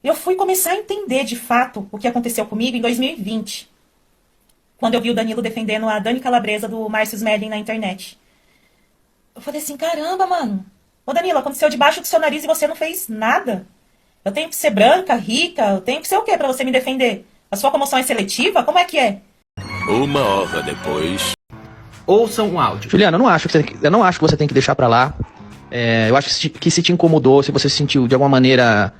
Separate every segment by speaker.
Speaker 1: Eu fui começar a entender de fato o que aconteceu comigo em 2020, quando eu vi o Danilo defendendo a Dani Calabresa do Márcio Smelling na internet. Eu falei assim, caramba, mano. Ô Danilo, aconteceu debaixo do seu nariz e você não fez nada. Eu tenho que ser branca, rica, eu tenho que ser o quê pra você me defender? A sua comoção é seletiva? Como é que é?
Speaker 2: Uma hora depois.
Speaker 3: Ouça um áudio.
Speaker 4: Juliana, eu não acho que você tem que deixar pra lá. Eu acho que se te incomodou, se você se sentiu de alguma maneira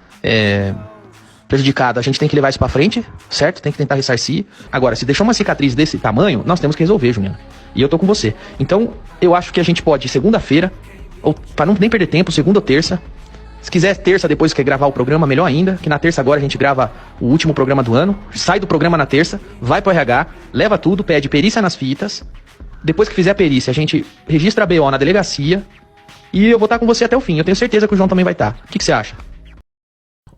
Speaker 4: prejudicado, a gente tem que levar isso pra frente, certo? Tem que tentar ressarcir. Agora, se deixou uma cicatriz desse tamanho, nós temos que resolver, Juliana. E eu tô com você. Então, eu acho que a gente pode, segunda-feira, ou pra não nem perder tempo, segunda ou terça. Se quiser terça, depois quer gravar o programa, melhor ainda. Que na terça agora a gente grava o último programa do ano. Sai do programa na terça, vai pro RH, leva tudo, pede perícia nas fitas. Depois que fizer a perícia, a gente registra a BO na delegacia. E eu vou estar com você até o fim. Eu tenho certeza que o João também vai estar. O que você acha?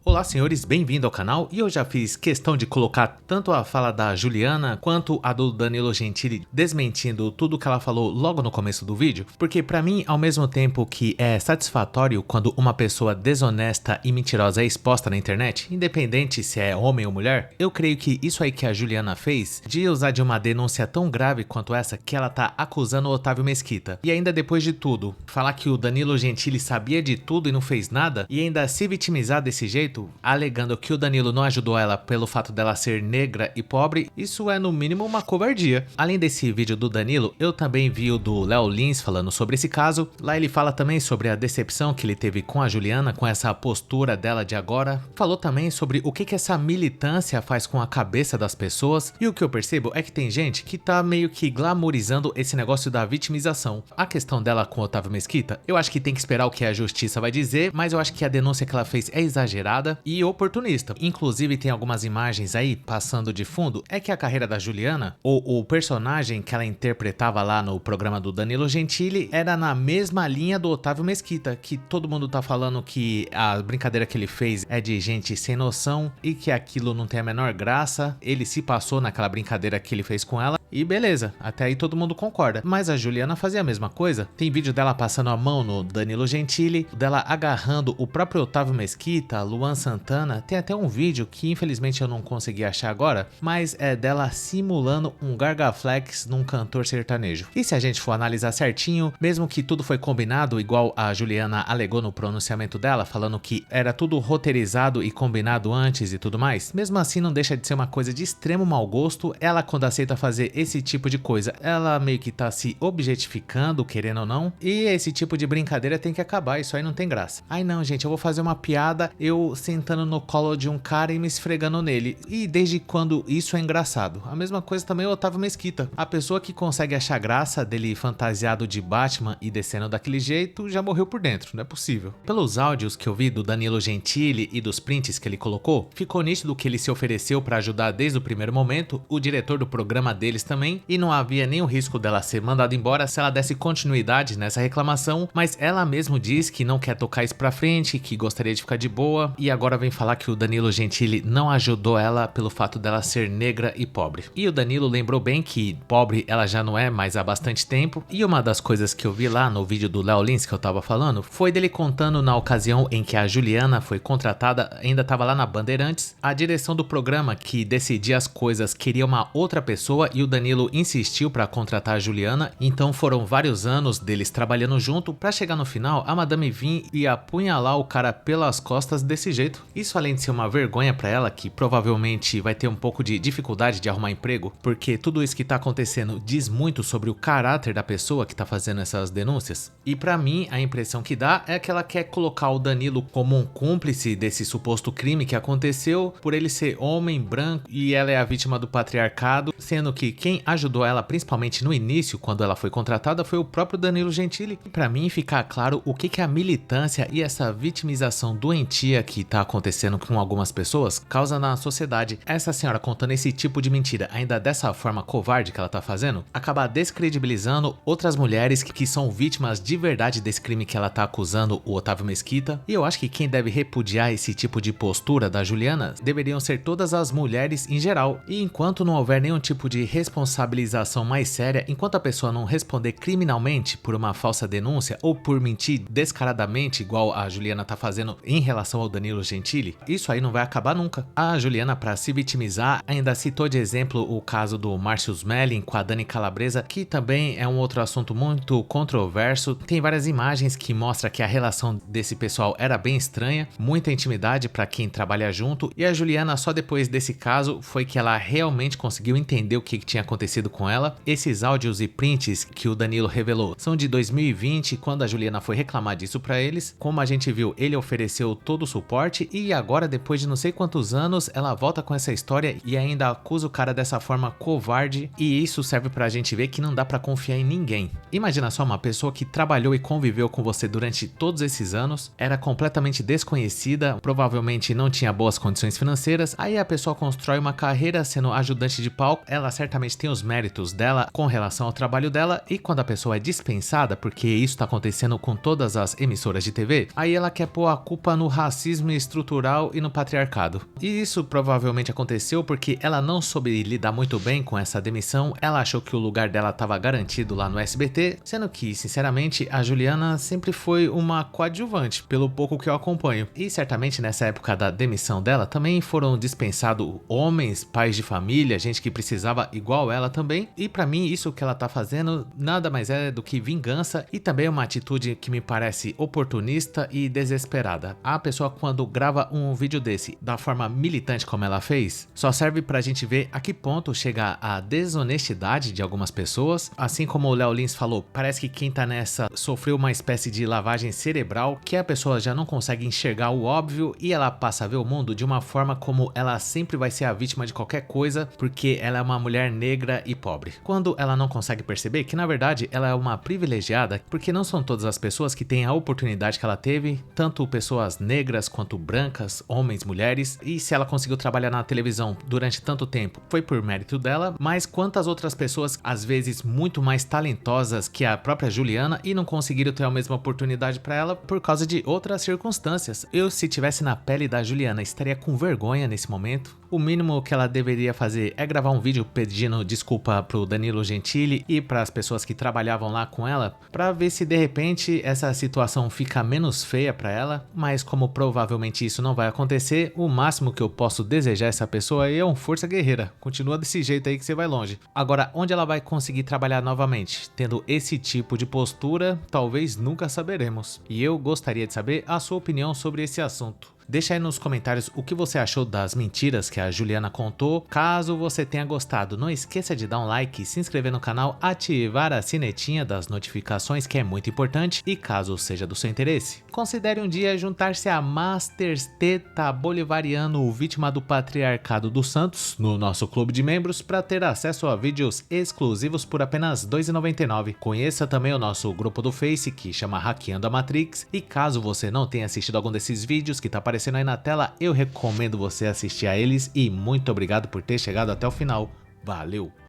Speaker 5: Olá senhores, bem-vindo ao canal, e eu já fiz questão de colocar tanto a fala da Juliana quanto a do Danilo Gentili desmentindo tudo que ela falou logo no começo do vídeo, porque pra mim, ao mesmo tempo que é satisfatório quando uma pessoa desonesta e mentirosa é exposta na internet, independente se é homem ou mulher, eu creio que isso aí que a Juliana fez, de usar de uma denúncia tão grave quanto essa que ela tá acusando o Otávio Mesquita, e ainda depois de tudo, falar que o Danilo Gentili sabia de tudo e não fez nada, e ainda se vitimizar desse jeito, alegando que o Danilo não ajudou ela pelo fato dela ser negra e pobre, isso é no mínimo uma covardia. Além desse vídeo do Danilo, eu também vi o do Léo Lins falando sobre esse caso. Lá ele fala também sobre a decepção que ele teve com a Juliana, com essa postura dela de agora. Falou também sobre o que essa militância faz com a cabeça das pessoas, e o que eu percebo é que tem gente que tá meio que glamorizando esse negócio da vitimização. A questão dela com o Otávio Mesquita, eu acho que tem que esperar o que a justiça vai dizer, mas eu acho que a denúncia que ela fez é exagerada e oportunista. Inclusive tem algumas imagens aí passando de fundo, é que a carreira da Juliana, ou o personagem que ela interpretava lá no programa do Danilo Gentili, era na mesma linha do Otávio Mesquita, que todo mundo tá falando que a brincadeira que ele fez é de gente sem noção e que aquilo não tem a menor graça. Ele se passou naquela brincadeira que ele fez com ela e beleza, até aí todo mundo concorda. Mas a Juliana fazia a mesma coisa. Tem vídeo dela passando a mão no Danilo Gentili, dela agarrando o próprio Otávio Mesquita, Luan Santana. Tem até um vídeo que infelizmente eu não consegui achar agora, mas é dela simulando um gargaflex num cantor sertanejo. E se a gente for analisar certinho, mesmo que tudo foi combinado, igual a Juliana alegou no pronunciamento dela, falando que era tudo roteirizado e combinado antes e tudo mais, mesmo assim não deixa de ser uma coisa de extremo mau gosto. Ela, quando aceita fazer esse tipo de coisa, ela meio que tá se objetificando, querendo ou não, e esse tipo de brincadeira tem que acabar, isso aí não tem graça. Ai não, gente, eu vou fazer uma piada, eu sentando no colo de um cara e me esfregando nele. E desde quando isso é engraçado? A mesma coisa também o Otávio Mesquita. A pessoa que consegue achar graça dele fantasiado de Batman e descendo daquele jeito já morreu por dentro, não é possível. Pelos áudios que eu vi do Danilo Gentili e dos prints que ele colocou, ficou nítido que ele se ofereceu para ajudar desde o primeiro momento, o diretor do programa deles também, e não havia nenhum risco dela ser mandada embora se ela desse continuidade nessa reclamação, mas ela mesmo diz que não quer tocar isso pra frente, que gostaria de ficar de boa, e agora vem falar que o Danilo Gentili não ajudou ela pelo fato dela ser negra e pobre. E o Danilo lembrou bem que pobre ela já não é mais há bastante tempo, e uma das coisas que eu vi lá no vídeo do Léo Lins que eu tava falando, foi dele contando na ocasião em que a Juliana foi contratada, ainda tava lá na Bandeirantes, a direção do programa que decidia as coisas queria uma outra pessoa e o Danilo insistiu para contratar a Juliana, então foram vários anos deles trabalhando junto para chegar no final a Madame vir e apunhalar o cara pelas costas desse jeito. Isso, além de ser uma vergonha para ela, que provavelmente vai ter um pouco de dificuldade de arrumar emprego, porque tudo isso que tá acontecendo diz muito sobre o caráter da pessoa que tá fazendo essas denúncias. E para mim a impressão que dá é que ela quer colocar o Danilo como um cúmplice desse suposto crime que aconteceu por ele ser homem, branco, e ela é a vítima do patriarcado, sendo que quem ajudou ela principalmente no início, quando ela foi contratada, foi o próprio Danilo Gentili. E para mim ficar claro o que a militância e essa vitimização doentia que tá acontecendo com algumas pessoas causa na sociedade. Essa senhora contando esse tipo de mentira, ainda dessa forma covarde que ela tá fazendo, acaba descredibilizando outras mulheres que são vítimas de verdade desse crime que ela tá acusando o Otávio Mesquita. E eu acho que quem deve repudiar esse tipo de postura da Juliana deveriam ser todas as mulheres em geral. E enquanto não houver nenhum tipo de responsabilização mais séria, enquanto a pessoa não responder criminalmente por uma falsa denúncia ou por mentir descaradamente, igual a Juliana tá fazendo em relação ao Danilo Danilo Gentili, isso aí não vai acabar nunca. A Juliana, pra se vitimizar, ainda citou de exemplo o caso do Márcio Smelling com a Dani Calabresa, que também é um outro assunto muito controverso. Tem várias imagens que mostram que a relação desse pessoal era bem estranha, muita intimidade pra quem trabalha junto, e a Juliana só depois desse caso foi que ela realmente conseguiu entender o que tinha acontecido com ela. Esses áudios e prints que o Danilo revelou são de 2020, quando a Juliana foi reclamar disso pra eles. Como a gente viu, ele ofereceu todo o suporte e agora, depois de não sei quantos anos, ela volta com essa história e ainda acusa o cara dessa forma covarde, e isso serve pra gente ver que não dá pra confiar em ninguém. Imagina só uma pessoa que trabalhou e conviveu com você durante todos esses anos, era completamente desconhecida, provavelmente não tinha boas condições financeiras, aí a pessoa constrói uma carreira sendo ajudante de palco, ela certamente tem os méritos dela com relação ao trabalho dela, e quando a pessoa é dispensada, porque isso tá acontecendo com todas as emissoras de TV, aí ela quer pôr a culpa no racismo estrutural e no patriarcado. E isso provavelmente aconteceu porque ela não soube lidar muito bem com essa demissão, ela achou que o lugar dela estava garantido lá no SBT, sendo que, sinceramente, a Juliana sempre foi uma coadjuvante, pelo pouco que eu acompanho. E certamente nessa época da demissão dela também foram dispensados homens, pais de família, gente que precisava igual ela também, e pra mim isso que ela tá fazendo nada mais é do que vingança, e também uma atitude que me parece oportunista e desesperada. A pessoa, quando grava um vídeo desse da forma militante como ela fez, só serve pra gente ver a que ponto chega a desonestidade de algumas pessoas. Assim como o Léo Lins falou, parece que quem tá nessa sofreu uma espécie de lavagem cerebral, que a pessoa já não consegue enxergar o óbvio e ela passa a ver o mundo de uma forma como ela sempre vai ser a vítima de qualquer coisa, porque ela é uma mulher negra e pobre. Quando ela não consegue perceber que na verdade ela é uma privilegiada, porque não são todas as pessoas que têm a oportunidade que ela teve, tanto pessoas negras quanto brancas, homens, mulheres, e se ela conseguiu trabalhar na televisão durante tanto tempo, foi por mérito dela, mas quantas outras pessoas, às vezes muito mais talentosas que a própria Juliana, e não conseguiram ter a mesma oportunidade para ela por causa de outras circunstâncias. Eu, se tivesse na pele da Juliana, estaria com vergonha nesse momento. O mínimo que ela deveria fazer é gravar um vídeo pedindo desculpa pro Danilo Gentili e para as pessoas que trabalhavam lá com ela, para ver se de repente essa situação fica menos feia para ela, mas como provavelmente isso não vai acontecer, o máximo que eu posso desejar a essa pessoa aí é um força guerreira. Continua desse jeito aí que você vai longe. Agora, onde ela vai conseguir trabalhar novamente? Tendo esse tipo de postura, talvez nunca saberemos. E eu gostaria de saber a sua opinião sobre esse assunto. Deixa aí nos comentários o que você achou das mentiras que a Juliana contou. Caso você tenha gostado, não esqueça de dar um like, se inscrever no canal, ativar a sinetinha das notificações, que é muito importante, e caso seja do seu interesse, considere um dia juntar-se a Masters Teta Bolivariano, vítima do patriarcado dos Santos, no nosso clube de membros, para ter acesso a vídeos exclusivos por apenas R$ 2,99. Conheça também o nosso grupo do Face, que chama Hackeando a Matrix, e caso você não tenha assistido algum desses vídeos que tá aparecendo aí na tela, eu recomendo você assistir a eles, e muito obrigado por ter chegado até o final. Valeu!